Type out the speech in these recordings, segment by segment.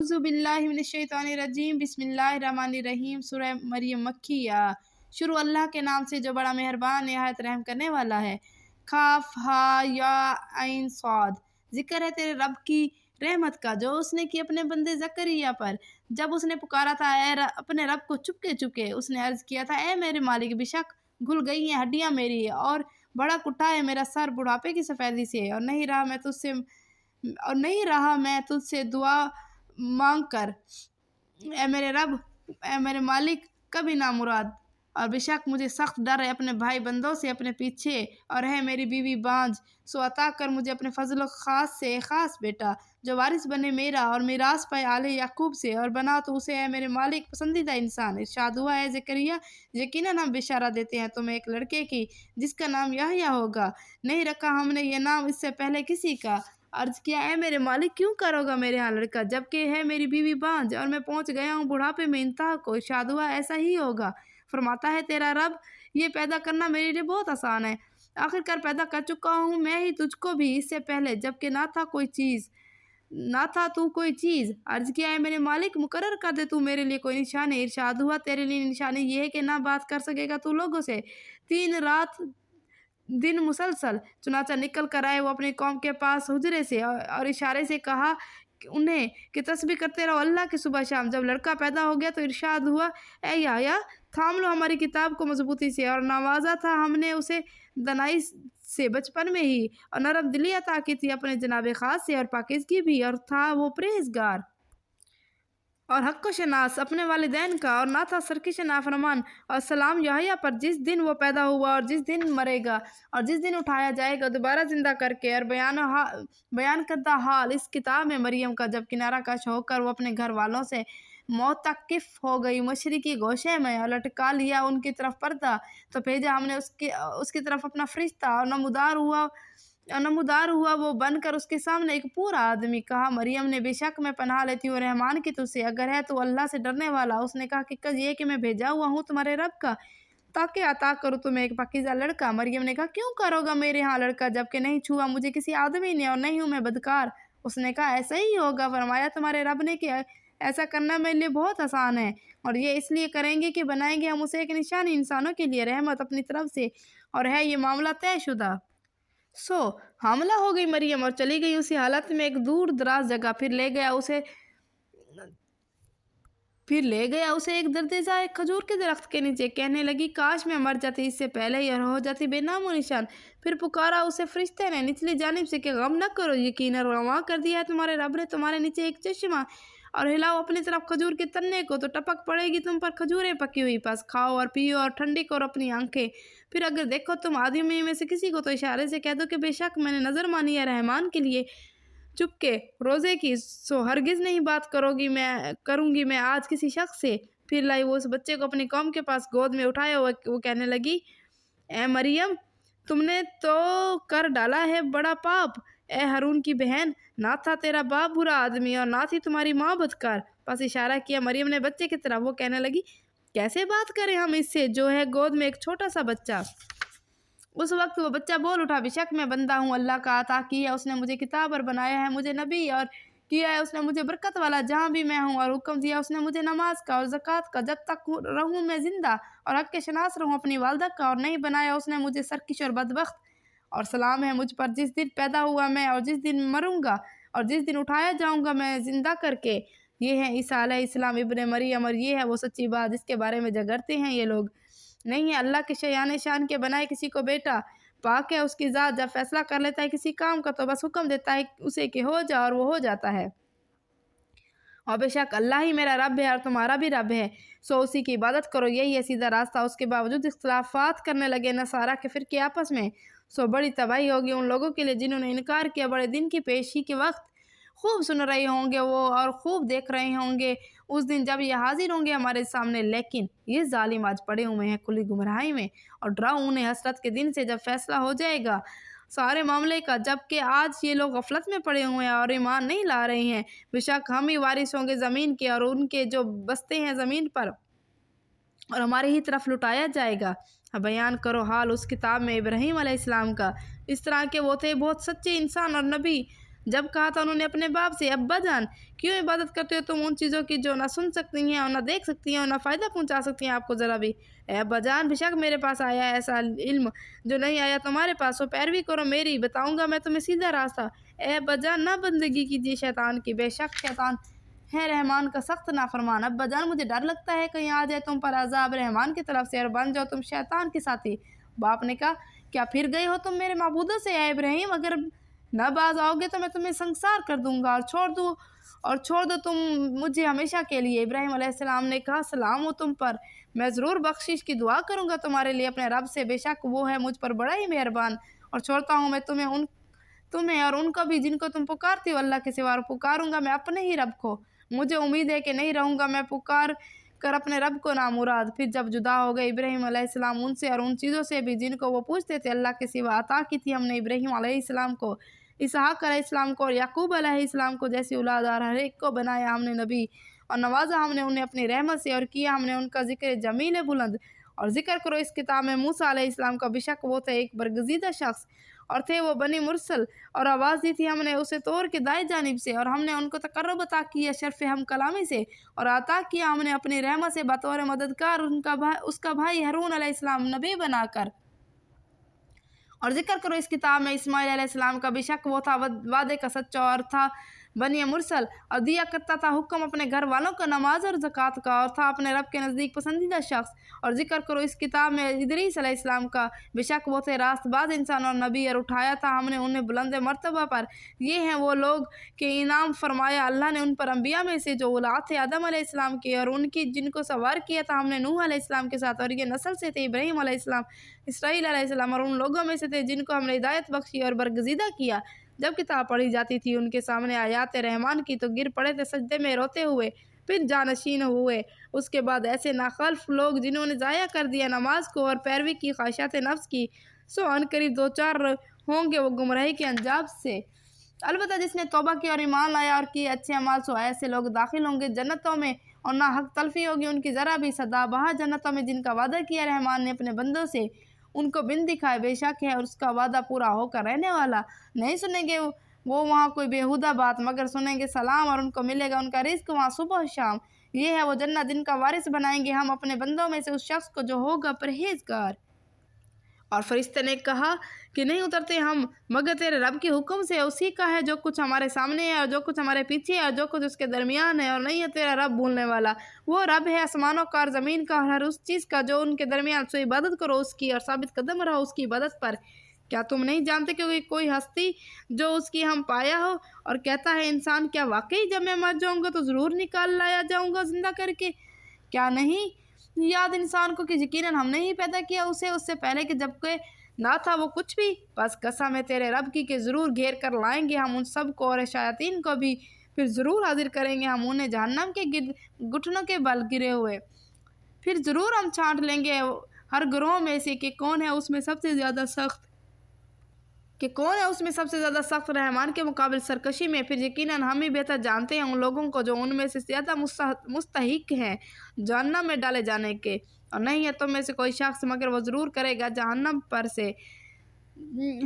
अऊज़ु बिल्लाहि मिनश्शैतानिर्रजीम बिस्मिल्लाहिर्रहमानिर्रहीम। सूरह मरियम मक्किया। शुरू अल्लाह के नाम से जो बड़ा मेहरबान निहायत रहम करने वाला है। खाफ हा या ऐन स्वाद। जिक्र है तेरे रब की रहमत का जो उसने की अपने बंदे जकरिया पर, जब उसने पुकारा था अपने रब को चुपके चुपके। उसने अर्ज किया था, ए मेरे मालिक, बेशक घुल गई हैं हड्डियां मेरी और बड़ा कुटा है मेरा सर बुढ़ापे की सफेदी से, और नहीं रहा मैं तुझसे दुआ मांग कर, ए मेरे रब, ए मेरे मालिक, कभी ना मुराद। और बेशक मुझे सख्त डर है अपने भाई बंदों से अपने पीछे, और है मेरी बीवी बांझ, सो अता कर मुझे अपने फजल खास से एक खास बेटा जो वारिस बने मेरा और मीरास पाए आले याकूब से, और बना तो उसे है मेरे मालिक पसंदीदा इंसान। इरशाद हुआ है ज़करिया, यकीनन हम बिशारा देते हैं तुम्हें एक लड़के की जिसका नाम याहया होगा। नहीं रखा हमने ये नाम इससे पहले किसी का। अर्ज किया, ए मेरे मालिक, क्यों करोगा मेरे यहाँ लड़का, जबकि है मेरी बीवी बांझ और मैं पहुँच गया हूँ बुढ़ापे में इंतहा को। इरशाद हुआ, ऐसा ही होगा। फरमाता है, तेरा रब, ये पैदा करना मेरे लिए बहुत आसान है। आखिरकार पैदा कर चुका हूँ मैं ही तुझको भी इससे पहले, जबकि ना था तू कोई चीज़। अर्ज किया, है मेरे मालिक, मुकर्रर कर दे तू मेरे लिए कोई निशानी। इरशाद हुआ, तेरे लिए निशानी ये है कि ना बात कर सकेगा तू लोगों से 3 रात दिन मुसलसल। चुनाचा निकल कर आए वो अपनी कौम के पास हुजरे से, और इशारे से कहा उन्हें कि तस्बीह करते रहो अल्लाह की सुबह शाम। जब लड़का पैदा हो गया तो इरशाद हुआ, ए याया, थाम लो हमारी किताब को मजबूती से, और नवाजा था हमने उसे दनाई से बचपन में ही, और नरम दिली अता की थी अपने जनाब खास से, और पाकिज़गी भी, और था वो परहेजगार और हक़ शनास अपने वालिदैन का, और ना था सरकश नाफरमान। और सलाम याहया पर जिस दिन वो पैदा हुआ और जिस दिन मरेगा और जिस दिन उठाया जाएगा दोबारा ज़िंदा करके। और बयान करता हाल इस किताब में मरियम का, जब किनारा कश होकर वो अपने घर वालों से मोतक़िफ़ हो गई मशरिकी गोशे में, और लटका लिया उनकी तरफ पर्दा, तो भेजा हमने उसकी तरफ अपना फरिश्ता, और नमूदार हुआ वो बनकर उसके सामने एक पूरा आदमी। कहा मरियम ने, बेशक मैं पनाह लेती हूँ रहमान की तुझसे, अगर है तो अल्लाह से डरने वाला। उसने कहा कि ये कि मैं भेजा हुआ हूँ तुम्हारे रब का, ताकि अता करूँ तुम्हें एक पाकीज़ा लड़का। मरियम ने कहा, क्यों करोगा मेरे यहाँ लड़का, जबकि नहीं छुआ मुझे किसी आदमी ने और नहीं हूँ मैं बदकार। उसने कहा, ऐसा ही होगा। फरमाया, तुम्हारे रब ने कि ऐसा करना मेरे लिए बहुत आसान है, और ये इसलिए करेंगे कि बनाएंगे हम उसे एक निशानी इंसानों के लिए रहमत अपनी तरफ से, और है ये मामला तयशुदा। हमला हो गई मरियम और चली गई उसी हालत में एक दूर दराज जगह। फिर ले गया उसे एक दर्देजा एक खजूर के दरख्त के नीचे। कहने लगी, काश मैं मर जाती इससे पहले ही और हो जाती बेनामो निशान। फिर पुकारा उसे फरिश्ते ने निचली जानिब से कि गम न करो, यकीनन रवां कर दिया है तुम्हारे रब ने तुम्हारे नीचे एक चश्मा, और हिलाओ अपनी तरफ खजूर के तन्ने को, तो टपक पड़ेगी तुम पर खजूरें पकी हुई। बस खाओ और पियो और ठंडी करो अपनी आंखें। फिर अगर देखो तुम आदमी में से किसी को, तो इशारे से कह दो कि बेशक मैंने नज़र मानी है रहमान के लिए चुपके रोज़े की, सो हरगिज़ नहीं बात करूँगी मैं आज किसी शख्स से। फिर लाई वो उस बच्चे को अपनी कौम के पास गोद में उठाया। वो कहने लगी, ए मरियम, तुमने तो कर डाला है बड़ा पाप। ए हारून की बहन, ना था तेरा बाप बुरा आदमी और ना थी तुम्हारी माँ बदकार। बस इशारा किया मरियम ने बच्चे की तरफ। वो कहने लगी, कैसे बात करें हम इससे जो है गोद में एक छोटा सा बच्चा। उस वक्त वो बच्चा बोल उठा, बेशक मैं बंदा हूँ अल्लाह का, अता किया उसने मुझे किताब और बनाया है मुझे नबी, और किया है उसने मुझे बरकत वाला जहाँ भी मैं हूँ, और हुक्म दिया उसने मुझे नमाज का और ज़कात का जब तक रहूँ मैं ज़िंदा, और हक़ के शनास रहूँ अपनी वालदा का, और नहीं बनाया उसने मुझे सरकश और बदबख्त। और सलाम है मुझ पर जिस दिन पैदा हुआ मैं और जिस दिन मरूंगा और जिस दिन उठाया जाऊंगा मैं ज़िंदा करके। ये है ईसा अलैहिस्सलाम इब्ने मरियम, और ये है वो सच्ची बात जिसके बारे में झगड़ते हैं ये लोग। नहीं है अल्लाह के शयान शान के बनाए किसी को बेटा, पाक है उसकी ज़ात, जब फैसला कर लेता है किसी काम का तो बस हुक्म देता है उसे कि हो जा, और वो हो जाता है। और बेशक अल्लाह ही मेरा रब है और तुम्हारा भी रब है, सो उसी की इबादत करो, यही है सीधा रास्ता। उसके बावजूद इख्तलाफात करने लगे नसारा के फ़िरके आपस में, सो बड़ी तबाही होगी उन लोगों के लिए जिन्होंने इनकार किया बड़े दिन की पेशी के वक्त। खूब सुन रहे होंगे वो और खूब देख रहे होंगे उस दिन जब ये हाजिर होंगे हमारे सामने, लेकिन ये जालिम आज पड़े हुए हैं खुली गुमराही में, और डराओ उन्हें हसरत के दिन से जब फैसला हो जाएगा सारे मामले का, जबकि आज ये लोग गफलत में पड़े हुए हैं और ईमान नहीं ला रहे हैं। बेशक हम ही वारिस होंगे ज़मीन के, और उनके जो बसते हैं ज़मीन पर, और हमारी ही तरफ लुटाया जाएगा। अब बयान करो हाल उस किताब में इब्राहीम अलैहिस्सलाम का। इस तरह के वो थे बहुत सच्चे इंसान और नबी, जब कहा था उन्होंने अपने बाप से, अब्बा जान क्यों इबादत करते हो तुम उन चीज़ों की जो ना सुन सकती हैं और ना देख सकती हैं और ना फ़ायदा पहुंचा सकती हैं आपको ज़रा भी। ए अब्बा जान, बेशक मेरे पास आया है ऐसा इल्म जो नहीं आया तुम्हारे पास, हो पैरवी करो मेरी, बताऊंगा मैं तुम्हें सीधा रास्ता। ए अब्बा जान, ना बंदगी कीजिए शैतान की, बेशक शैतान है रहमान का सख्त नाफरमान। अब्बा जान, मुझे डर लगता है कहीं आ जाए तुम पर अजाब रहमान की तरफ से और बन जाओ तुम शैतान के साथी। बाप ने कहा, क्या फिर गए हो तुम मेरे माबूदों से ए इब्राहिम? अगर न बाज आओगे तो मैं तुम्हें संसार कर दूंगा और छोड़ दो तुम मुझे हमेशा के लिए। इब्राहिम अलैहिस्सलाम ने कहा, सलाम हो तुम पर, मैं ज़रूर बख्शिश की दुआ करूंगा तुम्हारे लिए अपने रब से, बेशक वो है मुझ पर बड़ा ही मेहरबान। और छोड़ता हूँ मैं तुम्हें और उनको भी जिनको तुम पुकारती हो अल्लाह के सिवा, और पुकारूंगा मैं अपने ही रब को। मुझे उम्मीद है कि नहीं रहूंगा मैं पुकार कर अपने रब को नामुराद। फिर जब जुदा हो गए इब्राहिम अलैहिस्सलाम उनसे और उन चीज़ों से भी जिनको वो पूछते थे अल्लाह के सिवा, अता की थी हमने इब्राहिम अलैहिस्सलाम को, इसहाक अलैहिस्सलाम को और याकूब अलैहिस्सलाम को जैसी औलाद, और हर एक को बनाया हमने नबी और नवाजा हमने उन्हें अपनी रहमत से और किया हमने उनका जिक्र जमील बुलंद। और जिक्र करो इस किताब में मूसा अलैहिस्सलाम का, बेशक वो थे एक बरगजीदा शख्स और थे वो बनी मुरसल, और आवाज़ दी थी हमने उसे तौर के दाएं जानिब से, और हमने उनको तकर्रुब अता किया शर्फ हम कलामी से, और अता किया हमने अपनी रहमत से बतौर मददगार उसका भाई हारून अलैहिस्सलाम नबी बनाकर। और जिक्र करो इस किताब में इस्माइल अलैहिस्सलाम का, बेशक वो था वादे का सच्चा और था बनी मुरसल, और दिया करता था हुक्म अपने घर वालों का नमाज और ज़कात का, और था अपने रब के नज़दीक पसंदीदा शख्स। और जिक्र करो इस किताब में इदरीस अलैहिस्सलाम का, बेशक वो थे रास्तबाज इंसान और नबी, और उठाया था हमने उन्हें बुलंद मर्तबा पर। ये हैं वो लोग कि इनाम फरमाया अल्लाह ने उन पर अंबिया में से जो औलाद थे आदम अलैहिस्सलाम के, और उनकी जिनको सवार किया था हमने नूह अलैहिस्सलाम के साथ, और ये नस्ल से थे इब्राहीम अलैहिस्सलाम, इसराइल अलैहिस्सलाम, और उन लोगों में से थे जिनको हमने हिदायत बख्शी और बरगजीदा किया। जब किताब पढ़ी जाती थी उनके सामने आयात रहमान की तो गिर पड़े थे सजदे में रोते हुए, फिर जानशीन हुए। उसके बाद ऐसे नाखल्फ लोग जिन्होंने ज़ाया कर दिया नमाज को और पैरवी की ख्वाहिशात नफ्स की, सो अनकरीब दो चार होंगे वो गुमराही के अंजाम से। अलबत्ता जिसने तौबा की और ईमान लाया और किए अच्छे अमाल, सो ऐसे लोग दाखिल होंगे जन्नतों में और ना हक तलफी होगी उनकी ज़रा भी। सदा बहा जन्नतों में जिनका वादा किया रहमान ने अपने बंदों से, उनको बिन दिखाए, बेशक है और उसका वादा पूरा होकर रहने वाला। नहीं सुनेंगे वो वहाँ कोई बेहुदा बात, मगर सुनेंगे सलाम, और उनको मिलेगा उनका रिज्क वहाँ सुबह शाम। ये है वो जन्नत जिनका वारिस बनाएंगे हम अपने बंदों में से उस शख्स को जो होगा परहेजगार। और फरिश्ते ने कहा कि नहीं उतरते हम मगर तेरे रब के हुक्म से, उसी का है जो कुछ हमारे सामने है और जो कुछ हमारे पीछे है और जो कुछ उसके दरमियान है, और नहीं है तेरा रब भूलने वाला। वो रब है आसमानों का और ज़मीन का और हर उस चीज़ का जो उनके दरमियान, सो इबादत करो उसकी और साबित कदम रहो उसकी इबादत पर। क्या तुम नहीं जानते कि कोई हस्ती जो उसकी हम पाया हो और कहता है इंसान, क्या वाकई जब मैं मर जाऊँगा तो ज़रूर निकाल लाया जाऊँगा जिंदा करके? क्या नहीं याद इंसान को कि यकीनन हमने ही पैदा किया उसे उससे पहले कि जबकि ना था वो कुछ भी। बस कसम है तेरे रब की कि ज़रूर घेर कर लाएंगे हम उन सब को और शायातीन को भी, फिर ज़रूर हाजिर करेंगे हम उन्हें जहन्नम के घुटनों के बल गिरे हुए। फिर ज़रूर हम छांट लेंगे हर ग्रोह में से कि कौन है उसमें सबसे ज़्यादा सख्त रहमान के मुकाबले सरकशी में। फिर यकीनन हम ही बेहतर जानते हैं उन लोगों को जो उनमें से ज़्यादा मुस्तहिक हैं जहन्नम में डाले जाने के, और नहीं है तुम में से कोई शख्स मगर वो ज़रूर करेगा जहन्नम पर से।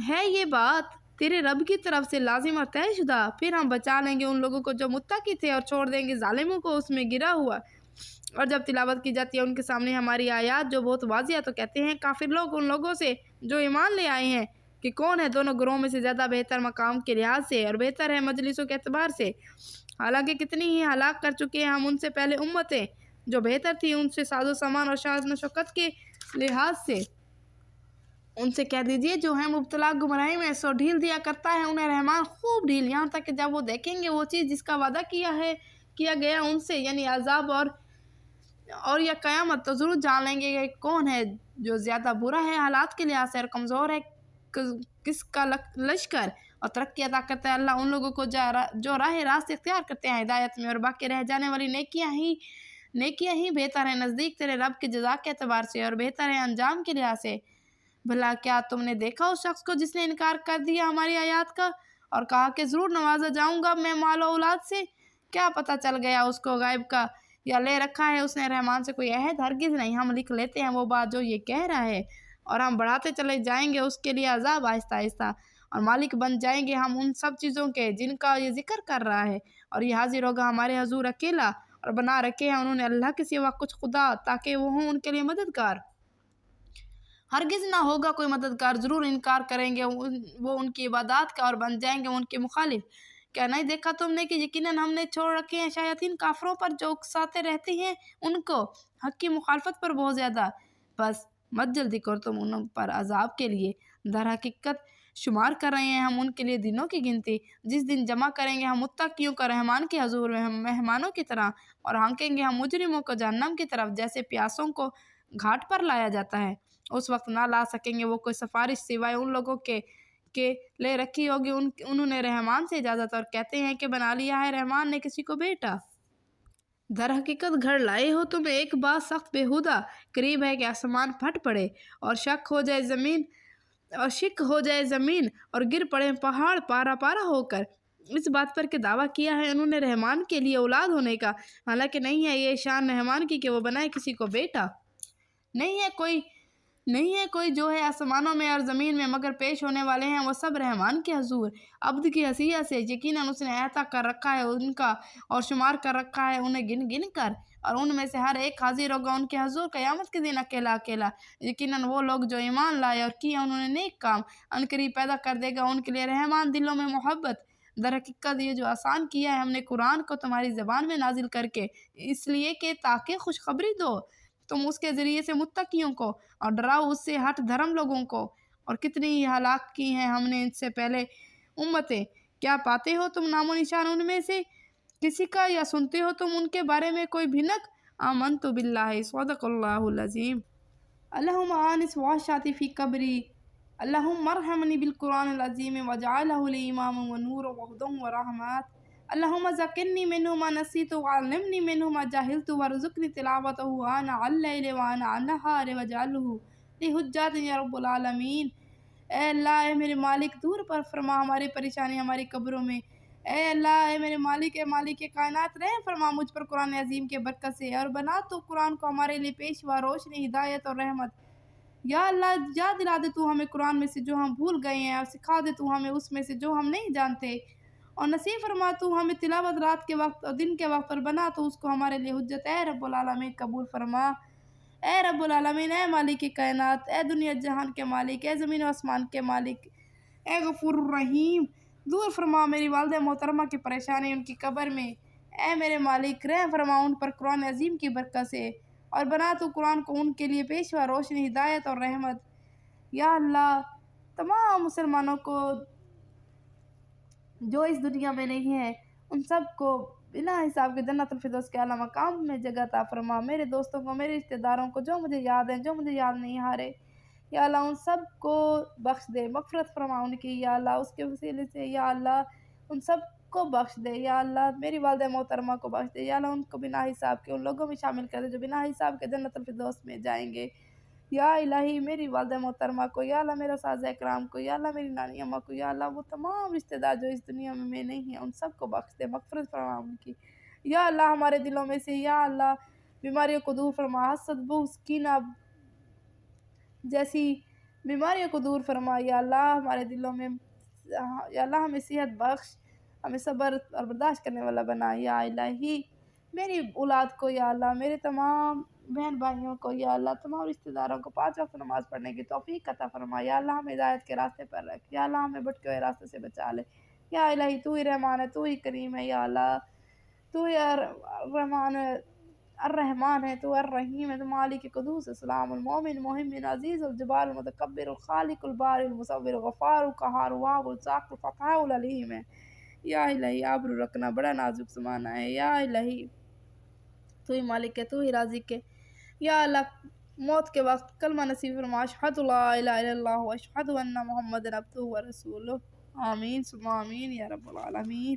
है ये बात तेरे रब की तरफ से लाजिम और तयशुदा। फिर हम बचा लेंगे उन लोगों को जो मुत्तकी थे और छोड़ देंगे जालिमों को उसमें गिरा हुआ। और जब तिलावत की जाती है उनके सामने हमारी आयात जो बहुत वाज़िया, तो कहते हैं काफिर लोग उन लोगों से जो ईमान ले आए हैं कि कौन है दोनों ग्रोह में से ज़्यादा बेहतर मकाम के लिहाज से और बेहतर है मजलिसों के एतबार से। हालांकि कितनी ही हलाक कर चुके हैं हम उनसे पहले उम्मतें जो बेहतर थी उनसे साजो सामान और शान शौकत के लिहाज से। उनसे कह दीजिए जो है मुब्तला गुमराही में, सो ढील दिया करता है उन्हें रहमान खूब ढील, यहाँ तक कि जब वो देखेंगे वो चीज़ जिसका वादा किया गया उनसे, यानी अजाब और या क़यामत, तो ज़रूर जान लेंगे कि कौन है जो ज़्यादा बुरा है हालात के लिहाज से और कमज़ोर है किसका लश्कर और तरक्की अदा करता है। अल्लाह उन लोगों को जो राह रास्त इख्तियार करते हैं हिदायत में, और बाकी रह जाने वाली नेकियां ही बेहतर है नज़दीक तेरे रब के जज़ा के एतबार से और बेहतर है अंजाम के लिहाज से। भला क्या तुमने देखा उस शख्स को जिसने इनकार कर दिया हमारी आयात का और कहा कि ज़रूर नवाजा जाऊँगा मैं माल औलाद से? क्या पता चल गया उसको गायब का, या ले रखा है उसने रहमान से कोई अहद? हरगिज़ नहीं, हम लिख लेते हैं वो बात जो ये कह रहा है और हम बढ़ाते चले जाएंगे उसके लिए अजाब आहिस्ता आहिस्ता। اور مالک بن جائیں گے ہم ان سب چیزوں کے جن کا یہ ذکر کر رہا ہے، اور یہ حاضر ہوگا ہمارے حضور اکیلا، اور بنا رکھے ہیں انہوں نے اللہ کے سوا کچھ خدا تاکہ وہ ہوں ان کے لیے مددگار۔ ہرگز نہ ہوگا کوئی مددگار، ضرور انکار کریں گے وہ ان کی عبادات کا اور بن جائیں گے ان کے مخالف۔ کیا نہیں دیکھا تم نے کہ یقیناً ہم نے چھوڑ رکھے ہیں شیاطین کافروں پر جو اکساتے رہتے ہیں ان کو حق کی مخالفت پر بہت زیادہ۔ بس مت جلدی کرو تم ان پر عذاب کے لیے، در حقیقت شمار کر رہے ہیں ہم ان کے لیے دنوں کی گنتی، جس دن جمع کریں گے ہم متقیوں کا رحمان کے حضور میں مہمانوں کی طرح، اور ہانکیں گے ہم مجرموں کو جہنم کی طرف جیسے پیاسوں کو گھاٹ پر لایا جاتا ہے۔ اس وقت نہ لا سکیں گے وہ کوئی سفارش سوائے ان لوگوں کے لے رکھی ہوگی انہوں نے رحمان سے اجازت، اور کہتے ہیں کہ بنا لیا ہے رحمان نے کسی کو بیٹا۔ در حقیقت گھڑ لائے ہو تم ایک بات سخت بےہودہ، قریب ہے کہ آسمان پھٹ پڑے اور شک ہو جائے زمین اور گر پڑے پہاڑ پارا پارا ہو کر۔ اس بات پر کہ دعویٰ کیا ہے انہوں نے رحمان کے لیے اولاد ہونے کا، حالانکہ نہیں ہے یہ شان رحمان کی کہ وہ بنائے کسی کو بیٹا۔ نہیں ہے کوئی جو ہے آسمانوں میں اور زمین میں، مگر پیش ہونے والے ہیں وہ سب رحمان کے حضور عبد کی حیثیت سے۔ یقیناً اس نے احاطہ کر رکھا ہے ان کا اور شمار کر رکھا ہے انہیں گن گن کر، اور ان میں سے ہر ایک حاضر ہوگا ان کے حضور قیامت کے دن اکیلا اکیلا۔ یقیناً وہ لوگ جو ایمان لائے اور کیا انہوں نے نیک کام، عنقریب پیدا کر دے گا ان کے لیے رحمان دلوں میں محبت۔ در حقیقت یہ جو آسان کیا ہے ہم نے قرآن کو تمہاری زبان میں نازل کر کے، اس لیے کہ تاکہ خوشخبری دو تم اس کے ذریعے سے متقیوں کو، اور ڈراؤ اس سے ہٹ دھرم لوگوں کو۔ اور کتنی ہی ہلاک کی ہیں ہم نے ان سے پہلے امتیں، کیا پاتے ہو تم نام و نشان ان میں سے کسی کا، یا سنتے ہو تم ان کے بارے میں کوئی بھنک؟ آمنت باللہ، صدق اللہ العظیم۔ اللہم آنس وحشاتی فی قبری، اللہم ارحمنی بالقرآن العظیم وجعلہ لی اماما ونورا وہدی ورحمت، اللہم ذکرنی منہ ما نسیت وعلمنی منہ ما جہلت وارزقنی تلاوتہ آناء اللیل وآناء النہار واجعلہ لی حجۃ یا رب العالمین۔ اے اللہ، اے میرے مالک، دور پر فرما ہماری پریشانی ہماری قبروں میں۔ اے اللہ، اے میرے مالک، اے مالک کائنات، رحم فرما مجھ پر قرآن عظیم کے برکت سے، اور بنا تو قرآن کو ہمارے لیے پیشوا، روشنی، ہدایت اور رحمت۔ یا اللہ، یاد دلا دے تو ہمیں قرآن میں سے جو ہم بھول گئے ہیں، اور سکھا دے تو ہمیں اس میں سے جو ہم نہیں جانتے، اور نصیب فرما تو ہمیں تلاوت رات کے وقت اور دن کے وقت، اور بنا تو اس کو ہمارے لیے حجت۔ اے رب العالمین قبول فرما، اے رب العالمین، اے مالک کائنات، اے دنیا جہان کے مالک، اے زمین و آسمان کے مالک، اے غفور الرحیم، دور فرما میری والدہ محترمہ کی پریشانی ان کی قبر میں۔ اے میرے مالک، رحم فرما ان پر قرآن عظیم کی برکت سے، اور بنا تو قرآن کو ان کے لیے پیشوا، روشنی، ہدایت اور رحمت۔ یا اللہ، تمام مسلمانوں کو جو اس دنیا میں نہیں ہے ان سب کو بنا حساب کے جنت الفردوس کے اعلیٰ مقام میں جگہ عطا فرما۔ میرے دوستوں کو، میرے رشتہ داروں کو، جو مجھے یاد ہیں، جو مجھے یاد نہیں ہارے، یا اللہ ان سب کو بخش دے، مغفرت فرما ان کی، یا اللہ اس کے وسیلے سے، یا اللہ ان سب کو بخش دے، یا اللہ میری والدہ محترمہ کو بخش دے، یا اللہ ان کو بنا حساب کے ان لوگوں میں شامل کر دے جو بنا حساب کے جنت الفردوس میں جائیں گے۔ یا الہی میری والدہ محترمہ کو، یا اللہ میرے اساتذہ اکرام کو، یا اللہ میری نانی اماں کو، یا اللہ وہ تمام رشتہ دار جو اس دنیا میں نہیں ہیں ان سب کو بخش دے، مغفرت فرما ان کی۔ یا اللہ ہمارے دلوں میں سے، یا اللہ بیماریوں کو دور فرما، حسد، بغض، کینہ جیسی بیماریوں کو دور فرما، یا اللہ ہمارے دلوں میں، یا اللہ ہمیں صحت بخش، ہمیں صبر اور برداشت کرنے والا بنا۔ یا الہی میری اولاد کو، یا اللہ میرے تمام بہن بھائیوں کو، یا اللہ تمام رشتہ داروں کو 5 وقت نماز پڑھنے کی توفیق عطا فرما۔ یا اللہ ہمیں ہدایت کے راستے پر رکھ، یا اللہ ہمیں بھٹکے ہوئے راستے سے بچا لے۔ یا الہی تو ہی رحمان ہے، تو ہی کریم ہے، یا اللہ تو ہی الرحمن ہے، تو الرحیم ہے، تو مالک قدوس السلام المومن المہیمن عزیز الجبار المتکبر الخالق البارئ المصور غفار قہار وہاب الساق فتح العلیم ہے۔ یا الہی آبرو رکھنا بڑا نازک زمانہ ہے، یا الہی تو ہی مالک ہے، تو ہی رازق ہے۔ یا اللہ موت کے وقت کلمہ نصیب فرما، اشہد لا الہ الا اللہ واشہد ان محمد عبدہ ورسولہ۔ آمین ثم آمین یا رب العالمین۔